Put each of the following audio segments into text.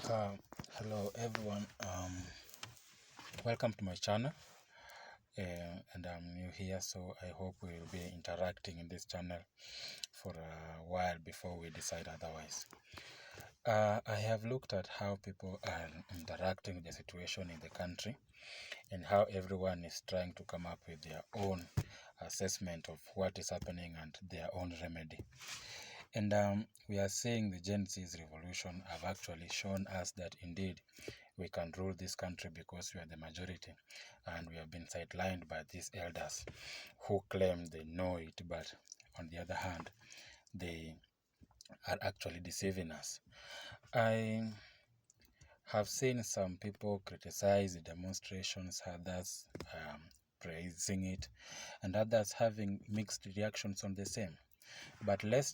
Uh, Hello everyone. Welcome to my channel. And I'm new here, so I hope we'll be interacting in this channel for a while before we decide otherwise. I have looked at how people are interacting with the situation in the country and how everyone is trying to come up with their own assessment of what is happening and their own remedy. And we are seeing the Gen Z's revolution have actually shown us that indeed we can rule this country because we are the majority, and we have been sidelined by these elders who claim they know it, but on the other hand, they are actually deceiving us. I have seen some people criticize the demonstrations, others praising it, and others having mixed reactions on the same. But let's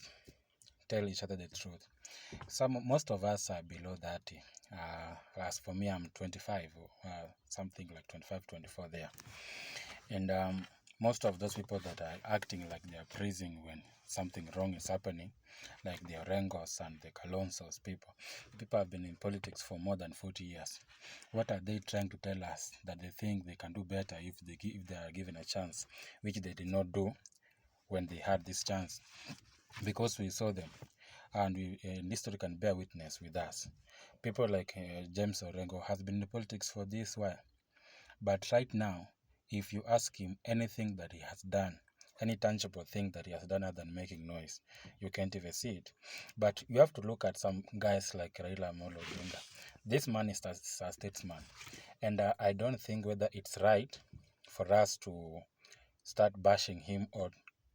tell each other the truth. Most of us are below 30. As for me, I'm 25, something like 25, 24 there. And most of those people that are acting like they are praising when something wrong is happening, like the Orengos and the Kalonzos people have been in politics for more than 40 years. What are they trying to tell us? That they think they can do better if they are given a chance, which they did not do when they had this chance, because we saw them. And history can bear witness with us. People like James Orengo has been in politics for this while. But right now, if you ask him anything that he has done, any tangible thing that he has done other than making noise, you can't even see it. But you have to look at some guys like Raila Amolo Odinga. This man is a statesman. And I don't think whether it's right for us to start bashing him or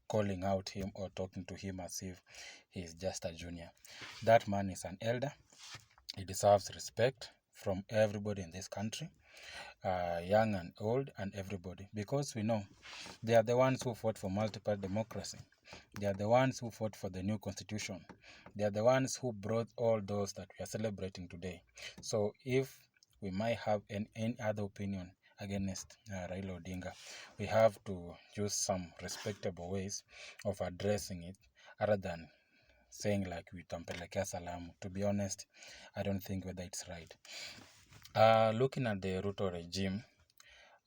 calling out him or talking to him as if he's just a junior. That man is an elder. He deserves respect from everybody in this country, young and old and everybody, because we know they are the ones who fought for multiple democracy. They are the ones who fought for the new constitution. They are the ones who brought all those that we are celebrating today. So if we might have any other opinion against Raila Odinga, we have to use some respectable ways of addressing it other than saying like we tampelekea salamu. To be honest, I don't think whether it's right. Looking at the Ruto regime,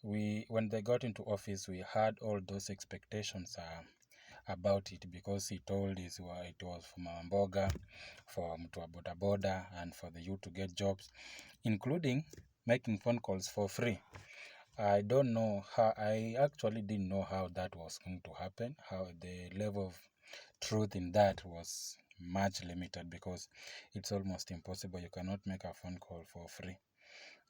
when they got into office, we had all those expectations about it, because he told it was for Mama Mboga, for mtu wa boda boda, and for the youth to get jobs, including making phone calls for free. I don't know how, I actually didn't know how that was going to happen, how the level of truth in that was much limited, because it's almost impossible. You cannot make a phone call for free,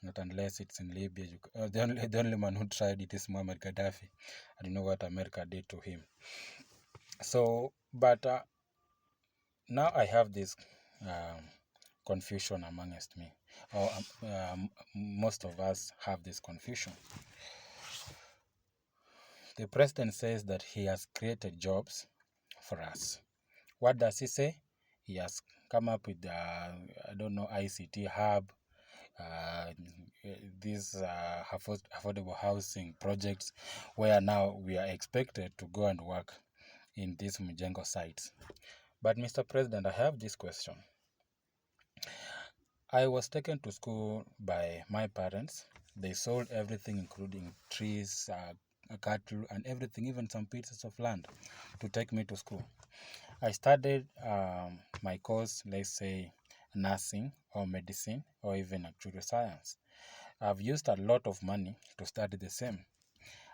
not unless it's in Libya. The only man who tried it is Muammar Gaddafi. I don't know what America did to him. So, but now I have this confusion amongst me, or most of us have this confusion. The president says that he has created jobs for us. What does he say? He has come up with I don't know, ICT hub, these affordable housing projects, where now we are expected to go and work in these Mjengo sites. But Mr. President, I have this question. I was taken to school by my parents. They sold everything, including trees, cattle, and everything, even some pieces of land, to take me to school. I studied my course, let's say nursing or medicine or even actuarial science. I've used a lot of money to study the same.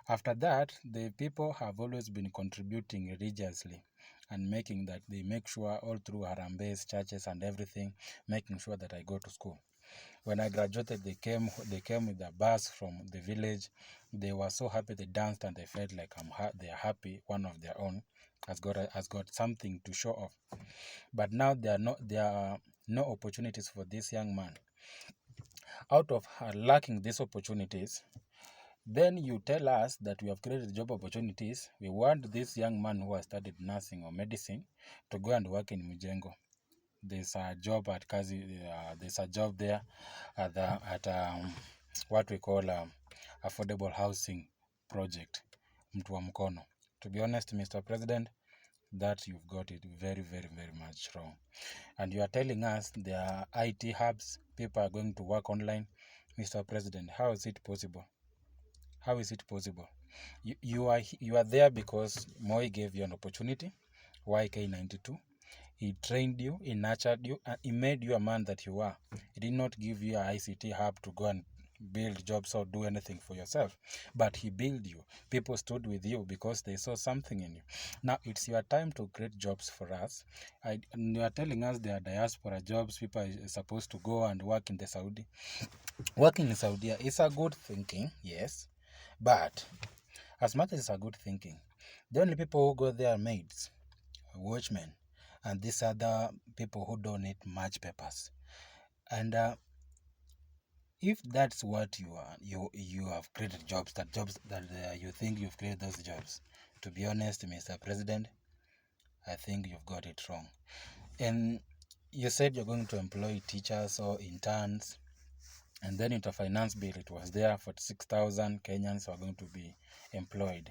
After that, the people have always been contributing religiously and making that they make sure all through Harambes, churches and everything, making sure that I go to school. When I graduated, they came with a bus from the village. They were so happy, they danced and they felt like they are happy. One of their own has got something to show off. But now there are no opportunities for this young man. Out of lacking these opportunities, then you tell us that we have created job opportunities. We want this young man who has studied nursing or medicine to go and work in Mjengo. There's a job at Kazi. There's a job there at what we call affordable housing project, mtu wa mkono. To be honest, Mr. President, that you've got it very, very, very much wrong. And you are telling us there are IT hubs, people are going to work online. Mr. President, how is it possible? How is it possible? You are there because Moi gave you an opportunity. YK92. He trained you, he nurtured you, and he made you a man that you are. He did not give you an ICT hub to go and build jobs or do anything for yourself, but he built you. People stood with you because they saw something in you. Now it's your time to create jobs for us. You are telling us there are diaspora jobs. People are supposed to go and work in the Saudi. Working in Saudi is a good thinking, yes, but as much as it's a good thinking, the only people who go there are maids, watchmen, and these other people who don't need much papers. And if that's what you are, you have created jobs that you think you've created those jobs. To be honest, Mr. President, I think you've got it wrong. And you said you're going to employ teachers or interns, and then in the finance bill it was there for 6,000 Kenyans who are going to be employed.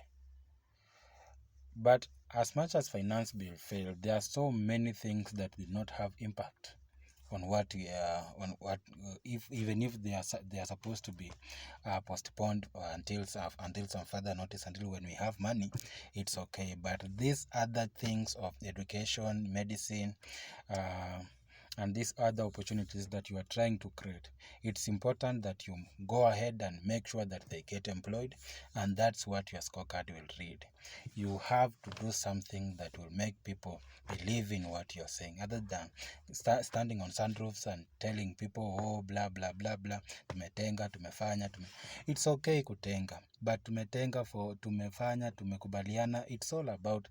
But as much as finance bill failed, there are so many things that did not have impact on what even if they are supposed to be postponed until some further notice, until when we have money, it's okay. But these other things of education, medicine, and these other opportunities that you are trying to create, it's important that you go ahead and make sure that they get employed, and that's what your scorecard will read. You have to do something that will make people believe in what you're saying, other than standing on sunroofs and telling people, oh, blah blah blah blah, tumetenga, tumefanya, It's okay kutenga, but tumetenga for tumefanya, tumekubaliana. It's all about,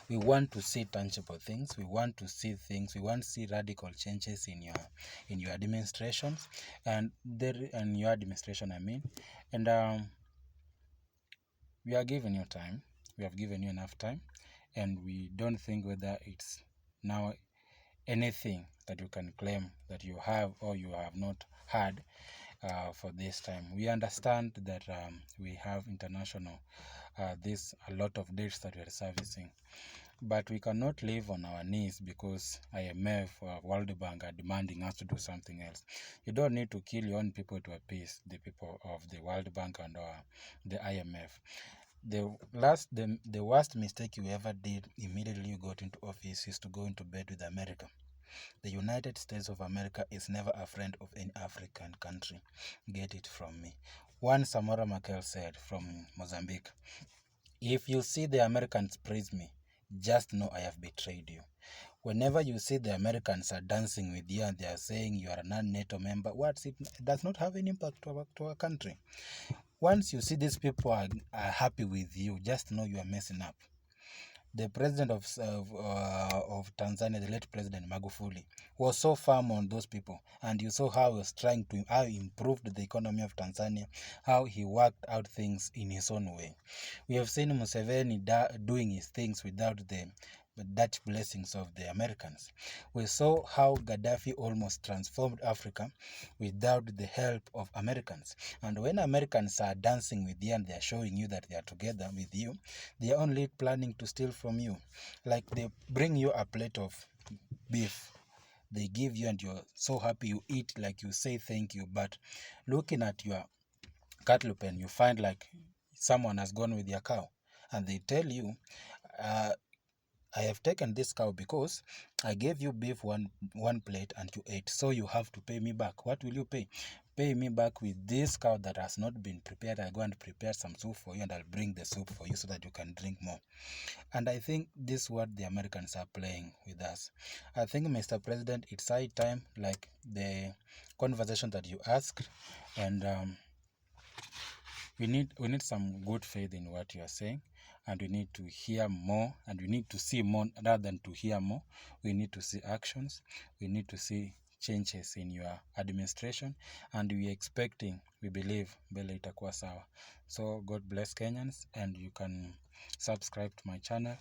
we want to see tangible things, we want to see things, we want to see radical changes in your administrations, and your administration, I mean. And we are giving you time, we have given you enough time, and we don't think whether it's now anything that you can claim that you have or you have not had for this time. We understand that we have international a lot of dates that we are servicing, but we cannot live on our knees because IMF or World Bank are demanding us to do something else. You don't need to kill your own people to appease the people of the World Bank and the IMF. The worst mistake you ever did immediately you got into office is to go into bed with America. The United States of America is never a friend of any African country. Get it from me. One Samora Machel said from Mozambique, if you see the Americans praise me, just know I have betrayed you. Whenever you see the Americans are dancing with you and they are saying you are a non-NATO member, it does not have any impact to our country. Once you see these people are happy with you, just know you are messing up. The president of Tanzania, the late President Magufuli, was so firm on those people, and you saw how he was how he improved the economy of Tanzania, how he worked out things in his own way. We have seen Museveni doing his things without the Dutch blessings of the Americans. We saw how Gaddafi almost transformed Africa without the help of Americans. And when Americans are dancing with you and they are showing you that they are together with you, they are only planning to steal from you. Like they bring you a plate of beef, they give you and you're so happy, you eat like you say thank you, but looking at your cattle pen, you find like someone has gone with your cow, and they tell you, I have taken this cow because I gave you beef one plate and you ate, so you have to pay me back. What will you pay? Pay me back with this cow that has not been prepared. I'll go and prepare some soup for you, and I'll bring the soup for you so that you can drink more. And I think this is what the Americans are playing with us. I think, Mr. President, it's high time, like the conversation that you asked, and we need some good faith in what you are saying, and we need to hear more, and we need to see more rather than to hear more. We need to see actions. We need to see changes in your administration, and we believe mbele itakuwa sawa. So God bless Kenyans, and you can subscribe to my channel.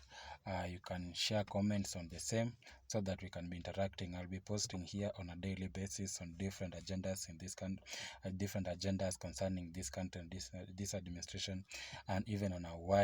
You can share comments on the same so that we can be interacting. I'll be posting here on a daily basis on different agendas in this country, different agendas concerning this country and this administration, and even on a wide